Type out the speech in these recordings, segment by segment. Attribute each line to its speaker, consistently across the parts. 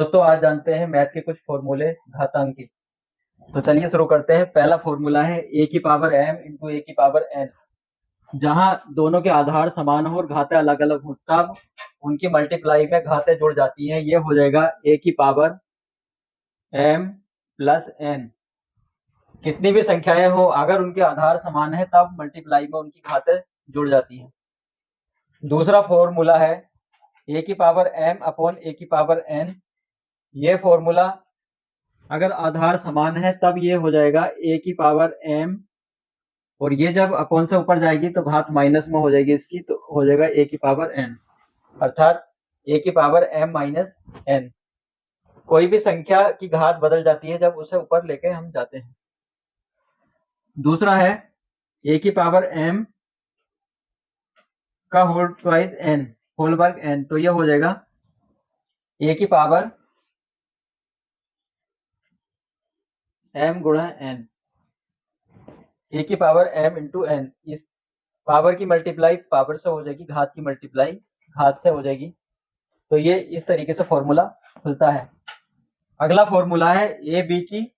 Speaker 1: दोस्तों आज जानते हैं मैथ के कुछ फॉर्मूले घातांक के। तो चलिए शुरू करते हैं। पहला फॉर्मूला है ए की पावर एम इंटू ए की पावर एन। जहां दोनों के आधार समान हो और घातें अलग अलग हो तब उनकी मल्टीप्लाई में घातें जुड़ जाती हैं। ये हो जाएगा ए की पावर एम प्लस एन। कितनी भी संख्याएं हो अगर उनके आधार समान है तब मल्टीप्लाई में उनकी घातें जुड़ जाती हैं। दूसरा फॉर्मूला है ए की पावर एम अपॉन ए की पावर एन। ये फॉर्मूला अगर आधार समान है तब ये हो जाएगा ए की पावर एम, और ये जब अपॉन से ऊपर जाएगी तो घात माइनस में हो जाएगी इसकी, तो हो जाएगा ए की पावर एन, अर्थात ए की पावर एम माइनस एन। कोई भी संख्या की घात बदल जाती है जब उसे ऊपर लेके हम जाते हैं। दूसरा है ए की पावर एम का होल ट्वाइस एन, होल वर्ग एन। तो ये हो जाएगा ए की पावर एम गुणा एन, ए की पावर एम इंटू एन। इस पावर की मल्टीप्लाई पावर से हो जाएगी, घात की मल्टीप्लाई घात से हो जाएगी। तो ये इस तरीके से फॉर्मूला खुलता है। अगला फॉर्मूला है ए बी की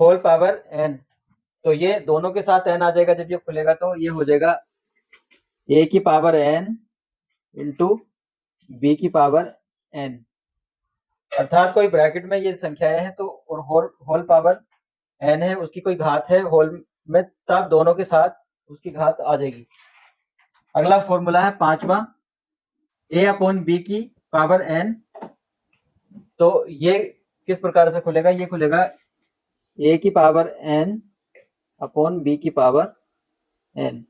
Speaker 1: होल पावर एन। तो ये दोनों के साथ एन आ जाएगा जब ये खुलेगा, तो ये हो जाएगा ए की पावर एन इंटू बी की पावर एन, अर्थात कोई ब्रैकेट में ये संख्याएं हैं तो और होल पावर एन है, उसकी कोई घात है होल में, तब दोनों के साथ उसकी घात आ जाएगी। अगला फॉर्मूला है पांचवा ए अपॉन बी की पावर एन। तो ये किस प्रकार से खुलेगा? ये खुलेगा ए की पावर एन अपॉन बी की पावर एन।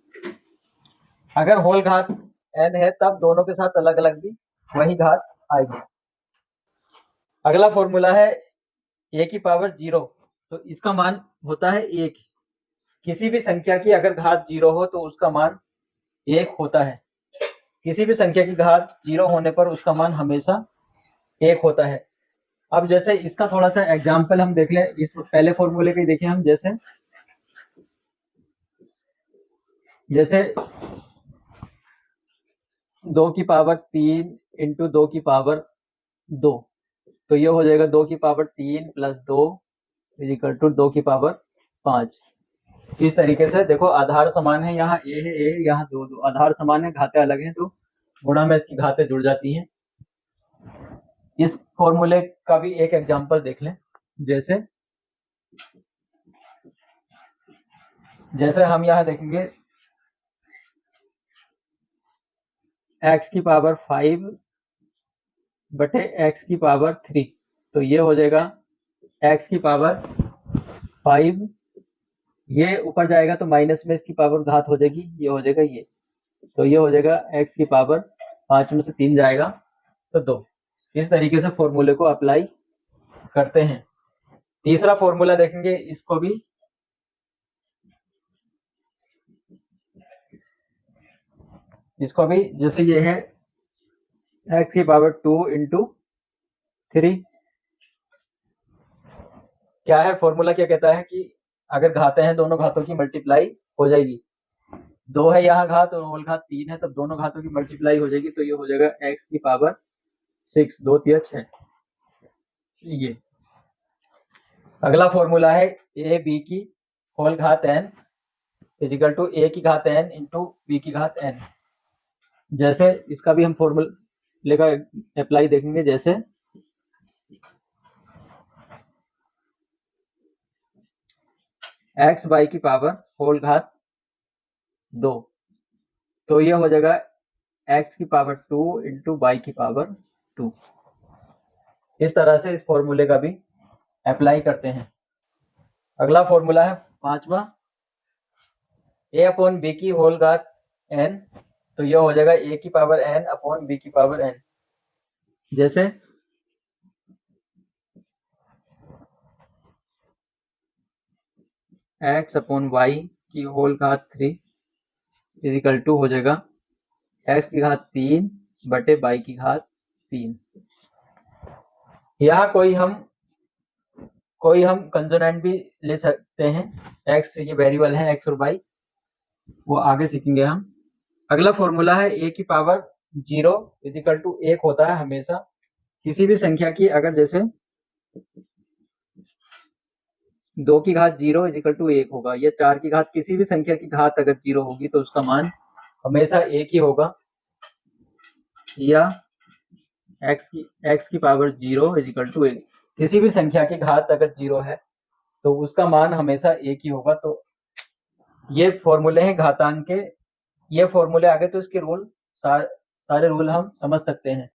Speaker 1: अगर होल घात एन है तब दोनों के साथ अलग अलग भी वही घात आएगी। अगला फॉर्मूला है ए की पावर जीरो। तो इसका मान होता है एक। किसी भी संख्या की अगर घात जीरो हो तो उसका मान एक होता है। किसी भी संख्या की घात जीरो होने पर उसका मान हमेशा एक होता है। अब जैसे इसका थोड़ा सा एग्जाम्पल हम देख लें, इस पहले फॉर्मूले के देखें हम। जैसे जैसे 2 की पावर 3 इंटू 2 की पावर 2। तो ये हो जाएगा 2 की पावर 3 प्लस 2 इजिकल टू 2 की पावर 5। इस तरीके से देखो आधार समान है, यहाँ ए है, ए यहाँ दो दो आधार समान है, घातें अलग हैं तो गुणा में इसकी घातें जुड़ जाती हैं। इस फॉर्मूले का भी एक एग्जांपल देख लें। जैसे जैसे हम यहाँ देखेंगे x की पावर 5 बटे x की पावर 3। तो ये हो जाएगा x की पावर 5, ये ऊपर जाएगा तो माइनस में इसकी पावर घात हो जाएगी, ये हो जाएगा ये। तो ये हो जाएगा x की पावर 5 में से 3 जाएगा तो 2। इस तरीके से फॉर्मूले को अप्लाई करते हैं। तीसरा फॉर्मूला देखेंगे, इसको भी जैसे ये है x की पावर 2 इंटू 3। क्या है फॉर्मूला? क्या कहता है कि अगर घातें हैं दोनों घातों की मल्टीप्लाई हो जाएगी। 2 है यहाँ घात और होल घात 3 है, तब दोनों घातों की मल्टीप्लाई हो जाएगी। तो ये हो जाएगा x की पावर 6, 2 3 6। ये अगला फॉर्मूला है ए बी की होल घात n इजिकल टू ए की घात n इंटू बी की घात n। जैसे इसका भी हम फॉर्मूले का अप्लाई देखेंगे। जैसे x बाई की पावर होल घात 2। तो ये हो जाएगा x की पावर 2 इंटू बाई की पावर 2। इस तरह से इस फॉर्मूले का भी अप्लाई करते हैं। अगला फॉर्मूला है पांचवा ए अपॉन बी की होल घात n। तो यह हो जाएगा ए की पावर n अपॉन बी की पावर n। जैसे x अपॉन वाई की होल घात 3 इजिकल टू हो जाएगा x की घात 3 बटे बाई की घात 3। यहाँ कोई हम कंसोनेंट भी ले सकते हैं। x ये वेरिएबल है, x और y, वो आगे सीखेंगे हम। अगला फॉर्मूला है ए की पावर 0 इजिकल टू 1 होता है हमेशा। किसी भी संख्या की अगर जैसे 2 की घात 0 इज इक्वल टू 1 होगा, या 4 की घात, किसी भी संख्या की घात अगर 0 होगी तो उसका मान हमेशा 1 ही होगा, या x की पावर 0 इज इक्वल टू 1। किसी भी संख्या की घात अगर 0 है तो उसका मान हमेशा 1 ही होगा। तो ये फॉर्मूले हैं घातांक के, ये फॉर्मूले आ गए तो इसके रूल सारे रूल हम समझ सकते हैं।